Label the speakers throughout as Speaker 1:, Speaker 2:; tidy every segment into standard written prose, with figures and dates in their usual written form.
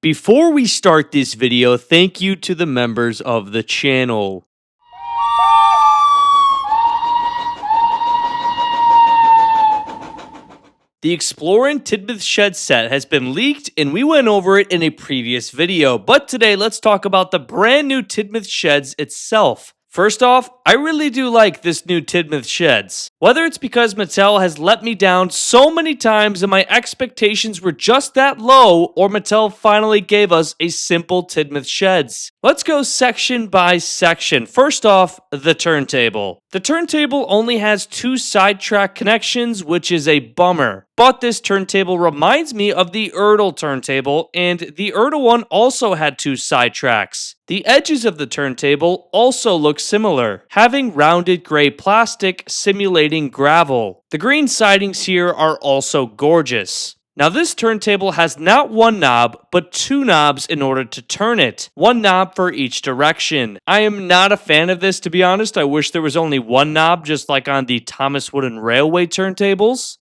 Speaker 1: Before we start this video, thank you to the members of the channel. The Explorin' Tidmouth Shed set has been leaked and we went over it in a previous video, but today let's talk about the brand new Tidmouth Sheds itself. First off, I really do like this new Tidmouth Sheds. Whether it's because Mattel has let me down so many times and my expectations were just that low, or Mattel finally gave us a simple Tidmouth Sheds. Let's go section by section. First off, the turntable. The turntable only has 2 sidetrack connections, which is a bummer. But this turntable reminds me of the Ertl turntable, and the Ertl one also had 2 sidetracks. The edges of the turntable also look similar, having rounded gray plastic simulating gravel. The green sidings here are also gorgeous. Now this turntable has not 1 knob, but 2 knobs in order to turn it. 1 knob for each direction. I am not a fan of this, to be honest. I wish there was only 1 knob, just like on the Thomas Wooden Railway turntables,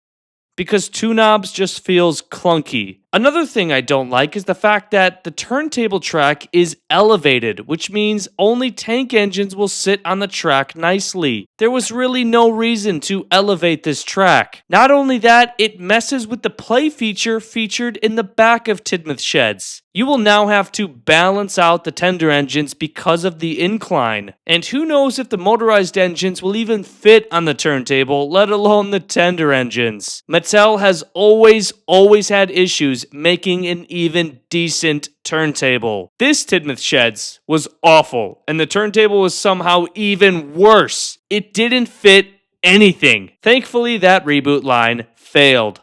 Speaker 1: because 2 knobs just feels clunky. Another thing I don't like is the fact that the turntable track is elevated, which means only tank engines will sit on the track nicely. There was really no reason to elevate this track. Not only that, it messes with the play feature featured in the back of Tidmouth Sheds. You will now have to balance out the tender engines because of the incline. And who knows if the motorized engines will even fit on the turntable, let alone the tender engines. Mattel has always had issues making an even decent turntable. This Tidmouth Sheds was awful, and the turntable was somehow even worse. It didn't fit anything. Thankfully, that reboot line failed.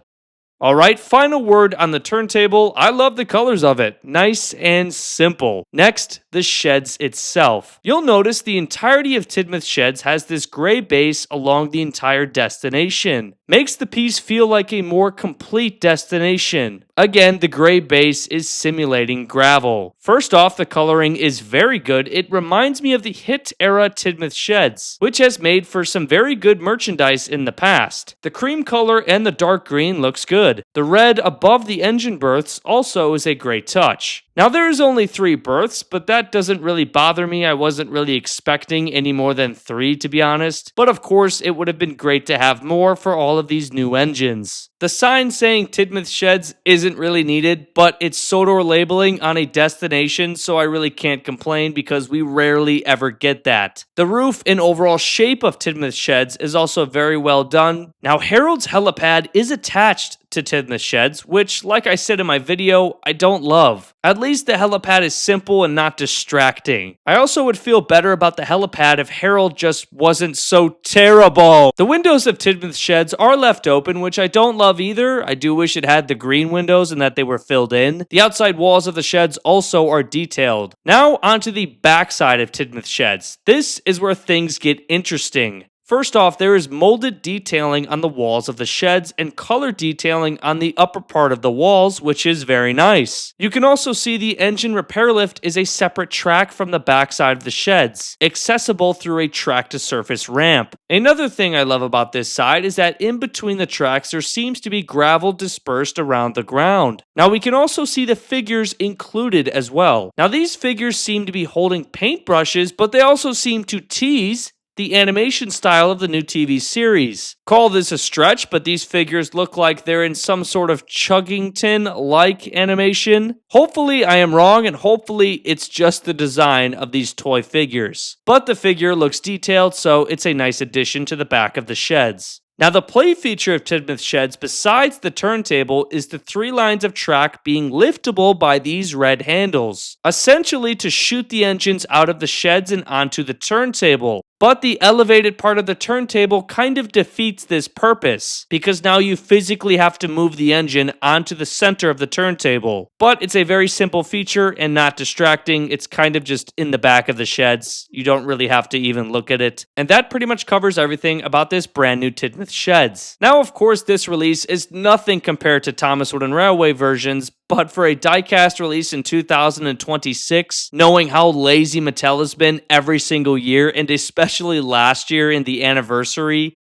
Speaker 1: Alright, final word on the turntable. I love the colors of it. Nice and simple. Next, the sheds itself. You'll notice the entirety of Tidmouth Sheds has this gray base along the entire destination. Makes the piece feel like a more complete destination. Again, the gray base is simulating gravel. First off, the coloring is very good. It reminds me of the hit-era Tidmouth Sheds, which has made for some very good merchandise in the past. The cream color and the dark green looks good. The red above the engine berths also is a great touch. Now there is only 3 berths, but that doesn't really bother me. I wasn't really expecting any more than 3, to be honest. But of course, it would have been great to have more for all of these new engines. The sign saying Tidmouth Sheds isn't really needed, but it's Sodor labeling on a destination, so I really can't complain because we rarely ever get that. The roof and overall shape of Tidmouth Sheds is also very well done. Now Harold's helipad is attached to Tidmouth Sheds, which, like I said in my video, I don't love. At least the helipad is simple and not distracting. I also would feel better about the helipad if Harold just wasn't so terrible. The windows of Tidmouth Sheds are left open, which I don't love either. I do wish it had the green windows and that they were filled in. The outside walls of the sheds also are detailed. Now onto the backside of Tidmouth Sheds. This is where things get interesting. First off, there is molded detailing on the walls of the sheds and color detailing on the upper part of the walls, which is very nice. You can also see the engine repair lift is a separate track from the backside of the sheds, accessible through a track-to-surface ramp. Another thing I love about this side is that in between the tracks there seems to be gravel dispersed around the ground. Now we can also see the figures included as well. Now these figures seem to be holding paintbrushes, but they also seem to tease the animation style of the new TV series. Call this a stretch, but these figures look like they're in some sort of Chuggington-like animation. Hopefully I am wrong, and hopefully it's just the design of these toy figures. But the figure looks detailed, so it's a nice addition to the back of the sheds. Now the play feature of Tidmouth Sheds besides the turntable is the 3 lines of track being liftable by these red handles, essentially to shoot the engines out of the sheds and onto the turntable. But the elevated part of the turntable kind of defeats this purpose, because now you physically have to move the engine onto the center of the turntable. But it's a very simple feature and not distracting. It's kind of just in the back of the sheds. You don't really have to even look at it. And that pretty much covers everything about this brand new Tidmouth Sheds. Now, of course, this release is nothing compared to Thomas Wooden Railway versions, but for a diecast release in 2026, knowing how lazy Mattel has been every single year, and especially last year in the anniversary,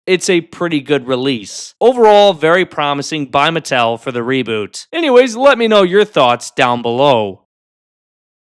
Speaker 1: it's a pretty good release. Overall, very promising by Mattel for the reboot. Anyways, let me know your thoughts down below.